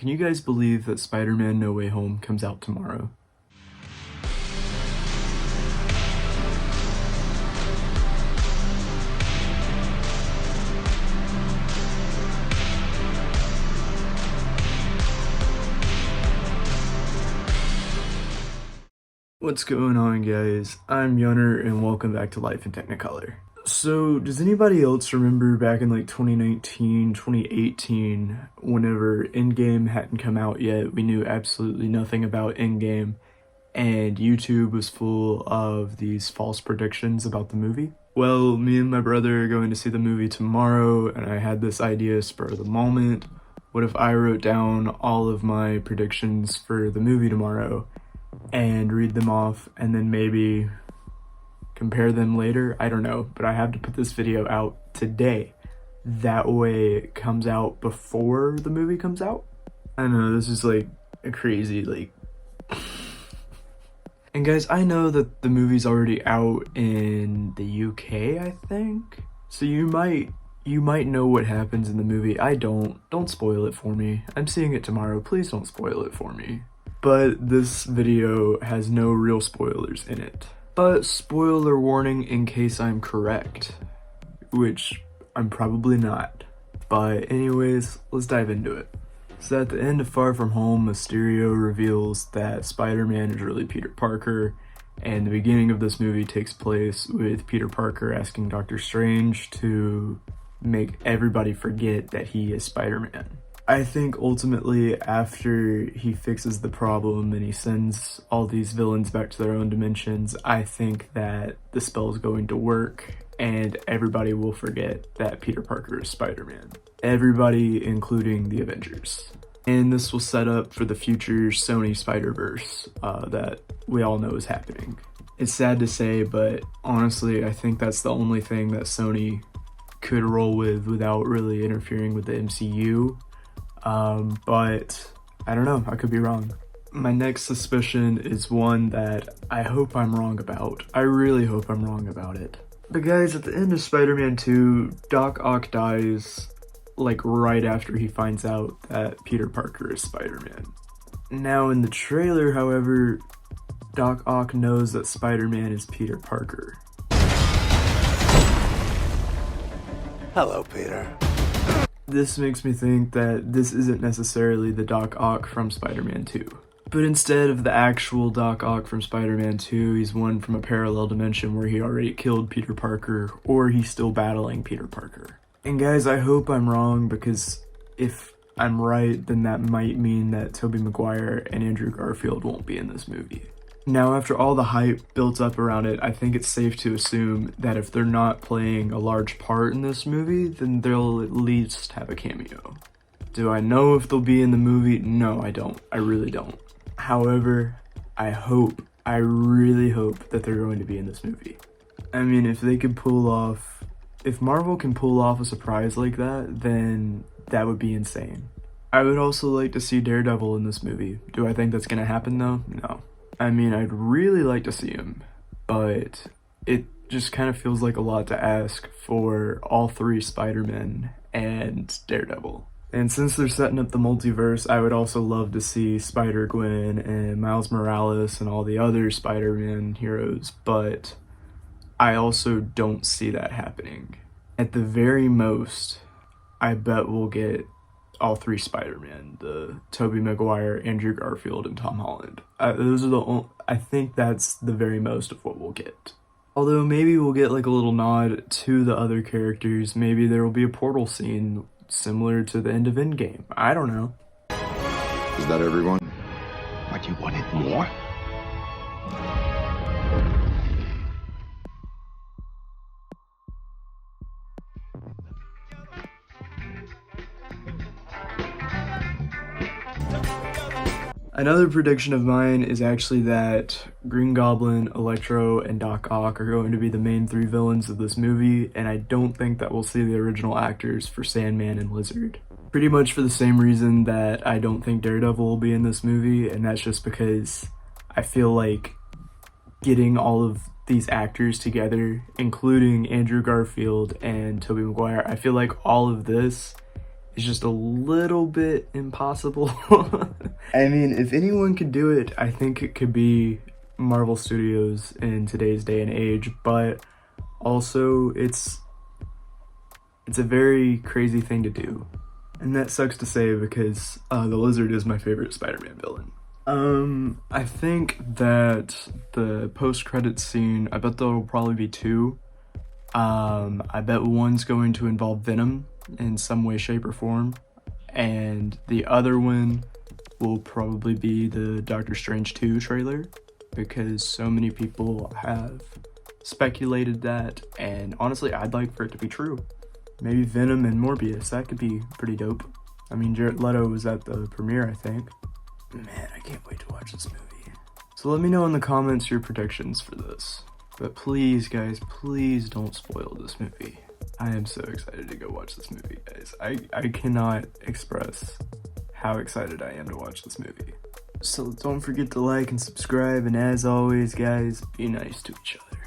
Can you guys believe that Spider-Man No Way Home comes out tomorrow? What's going on, guys? I'm Yunner and welcome back to Life in Technicolor. So, does anybody else remember back in like 2019, 2018, whenever Endgame hadn't come out yet, we knew absolutely nothing about Endgame, and YouTube was full of these false predictions about the movie? Well, me and my brother are going to see the movie tomorrow, and I had this idea spur of the moment. What if I wrote down all of my predictions for the movie tomorrow and read them off and then maybe compare them later? I don't know, but I have to put this video out today. That way it comes out before the movie comes out. I know, this is like a crazy, And guys, I know that the movie's already out in the UK, I think. So you might know what happens in the movie. I don't. Don't spoil it for me. I'm seeing it tomorrow. Please don't spoil it for me. But this video has no real spoilers in it. But spoiler warning in case I'm correct, which I'm probably not. But anyways, let's dive into it. So at the end of Far From Home, Mysterio reveals that Spider-Man is really Peter Parker, and the beginning of this movie takes place with Peter Parker asking Doctor Strange to make everybody forget that he is Spider-Man. I think ultimately after he fixes the problem and he sends all these villains back to their own dimensions, I think that the spell is going to work and everybody will forget that Peter Parker is Spider-Man. Everybody, including the Avengers. And this will set up for the future Sony Spider-Verse that we all know is happening. It's sad to say, but honestly, I think that's the only thing that Sony could roll with without really interfering with the MCU. But I don't know, I could be wrong. My next suspicion is one that I hope I'm wrong about. I really hope I'm wrong about it. But guys, at the end of Spider-Man 2, Doc Ock dies like right after he finds out that Peter Parker is Spider-Man. Now in the trailer, however, Doc Ock knows that Spider-Man is Peter Parker. Hello, Peter. This makes me think that this isn't necessarily the Doc Ock from Spider-Man 2. But instead of the actual Doc Ock from Spider-Man 2, he's one from a parallel dimension where he already killed Peter Parker, or he's still battling Peter Parker. And guys, I hope I'm wrong, because if I'm right, then that might mean that Tobey Maguire and Andrew Garfield won't be in this movie. Now, after all the hype built up around it, I think it's safe to assume that if they're not playing a large part in this movie, then they'll at least have a cameo. Do I know if they'll be in the movie? No, I don't. I really don't. However, I really hope that they're going to be in this movie. I mean, if Marvel can pull off a surprise like that, then that would be insane. I would also like to see Daredevil in this movie. Do I think that's gonna happen though? No. I mean, I'd really like to see him, but it just kind of feels like a lot to ask for all three Spider-Men and Daredevil. And since they're setting up the multiverse, I would also love to see Spider-Gwen and Miles Morales and all the other Spider-Man heroes, but I also don't see that happening. At the very most, I bet we'll get all three Spider-Man, the Tobey Maguire, Andrew Garfield, and Tom Holland. I think that's the very most of what we'll get. Although maybe we'll get like a little nod to the other characters. Maybe there will be a portal scene similar to the end of Endgame. I don't know. Is that everyone? What, you wanted more? Another prediction of mine is actually that Green Goblin, Electro, and Doc Ock are going to be the main three villains of this movie, and I don't think that we'll see the original actors for Sandman and Lizard. Pretty much for the same reason that I don't think Daredevil will be in this movie, and that's just because I feel like getting all of these actors together, including Andrew Garfield and Tobey Maguire, I feel like all of this is just a little bit impossible. I mean, if anyone could do it, I think it could be Marvel Studios in today's day and age, but also it's a very crazy thing to do. And that sucks to say because the Lizard is my favorite Spider-Man villain. I think that the post-credits scene, I bet there will probably be two. I bet one's going to involve Venom in some way, shape, or form. And the other one will probably be the Doctor Strange 2 trailer, because so many people have speculated that, and honestly, I'd like for it to be true. Maybe Venom and Morbius, that could be pretty dope. I mean, Jared Leto was at the premiere, I think. Man, I can't wait to watch this movie. So let me know in the comments your predictions for this. But please, guys, please don't spoil this movie. I am so excited to go watch this movie, guys. I cannot express how excited I am to watch this movie. So don't forget to like and subscribe, and as always, guys, be nice to each other.